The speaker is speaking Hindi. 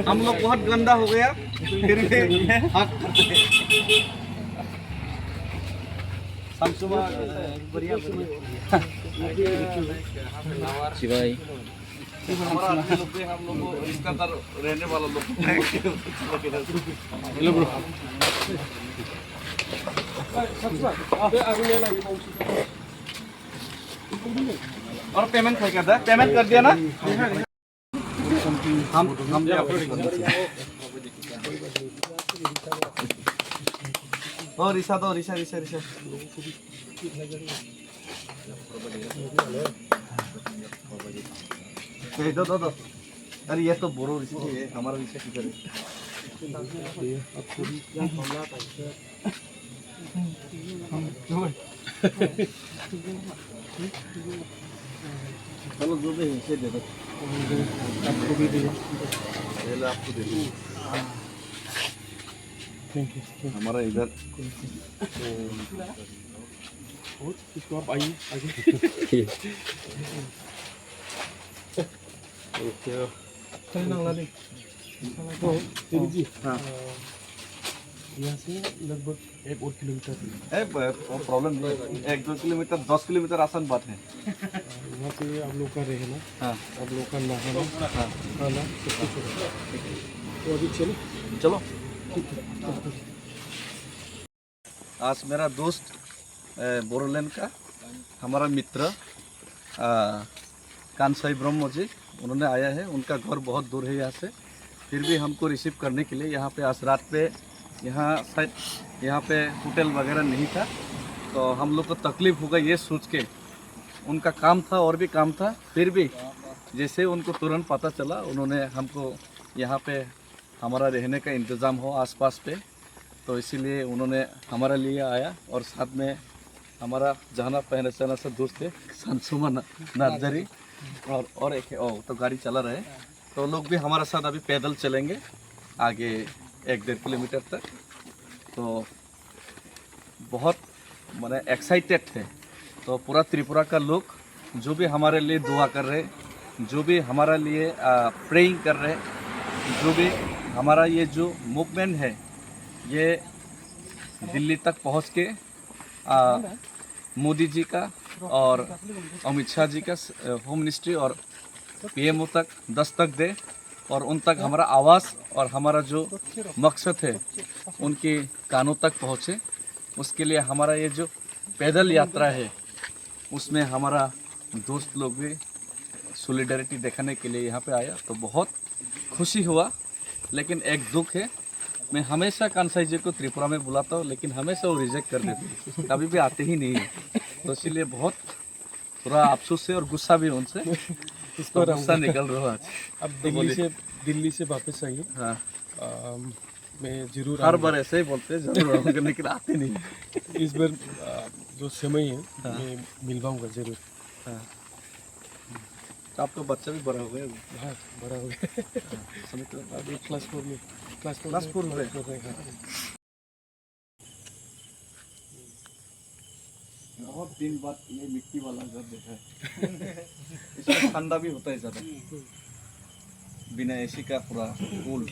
हम लोग बहुत गंदा हो गया फिर भी हक करते हैं। समसुमा बढ़िया शिवाई हमारा आदमी लोग भी हम लोग को रिश्तेदार रहने वाला लोग हेलो ब्रो और पेमेंट क्या करता है पेमेंट कर दिया ना हम भी और रिसा दो रिसा रिसा रिसा दो अरे ये तो बोरो रिसा है हमारा रिसा किधर है चलो जो भी है दे दो आपको भी दे आपको दे दो थैंक यू हमारा इधर इसको आप आइए आगे जी हाँ यहाँ से लगभग 1 और किलोमीटर प्रॉब्लम नहीं 1-2 किलोमीटर 10 किलोमीटर आसान बात है वहाँ पे आप लोग का रहना हाँ आप लोग का नहाना हाँ खाना सब कुछ होगा तो अभी चलो चलो आज मेरा दोस्त बोरोलैंड का हमारा मित्र कानसाई ब्रह्म जी उन्होंने आया है उनका घर बहुत दूर है यहाँ से फिर भी हमको रिसीव करने के लिए यहाँ पे आज रात पे यहाँ शायद यहाँ पे होटल वगैरह नहीं था तो हम लोग को तकलीफ़ होगा ये सोच के उनका काम था और भी काम था फिर भी जैसे उनको तुरंत पता चला उन्होंने हमको यहाँ पे हमारा रहने का इंतज़ाम हो आसपास पे तो इसीलिए उन्होंने हमारे लिए आया और साथ में हमारा जाना पहचाना से दोस्त है संसुमा नर्जरी और एक तो गाड़ी चला रहे तो लोग भी हमारे साथ अभी पैदल चलेंगे आगे 1-1.5 किलोमीटर तक तो बहुत मैंने एक्साइटेड थे तो पूरा त्रिपुरा का लोग जो भी हमारे लिए दुआ कर रहे जो भी हमारे लिए प्रेइंग कर रहे जो भी हमारा ये जो मूवमेंट है ये दिल्ली तक पहुंच के मोदी जी का और अमित शाह जी का होम मिनिस्ट्री और पीएमओ तक दस्तक दे और उन तक हमारा आवाज़ और हमारा जो मकसद है उनके कानों तक पहुँचे उसके लिए हमारा ये जो पैदल यात्रा है उसमें हमारा दोस्त लोग भी सॉलिडरिटी दिखाने के लिए यहाँ पे आया तो बहुत खुशी हुआ लेकिन एक दुख है मैं हमेशा कानसाई जी को त्रिपुरा में बुलाता हूँ लेकिन हमेशा वो रिजेक्ट कर देते कभी भी आते ही नहीं है तो इसलिए बहुत थोड़ा अफसोस है और गुस्सा भी उनसे इसको गुस्सा निकल रहा है आज अब दिल्ली से वापस आइए हाँ मैं जरूर हर बार ऐसे ही बोलते हैं जरूर आऊँगा लेकिन आते नहीं इस बार जो समय है हाँ। मैं मिलवाऊँगा जरूर हाँ तो आपका बच्चा भी बड़ा हो गया हाँ बड़ा हो गया अभी क्लास 4 में क्लास 4 में बहुत दिन बाद ये मिट्टी वाला घर देखा है इसमें ठंडा भी होता है ज़्यादा बिना एसी का पूरा कूल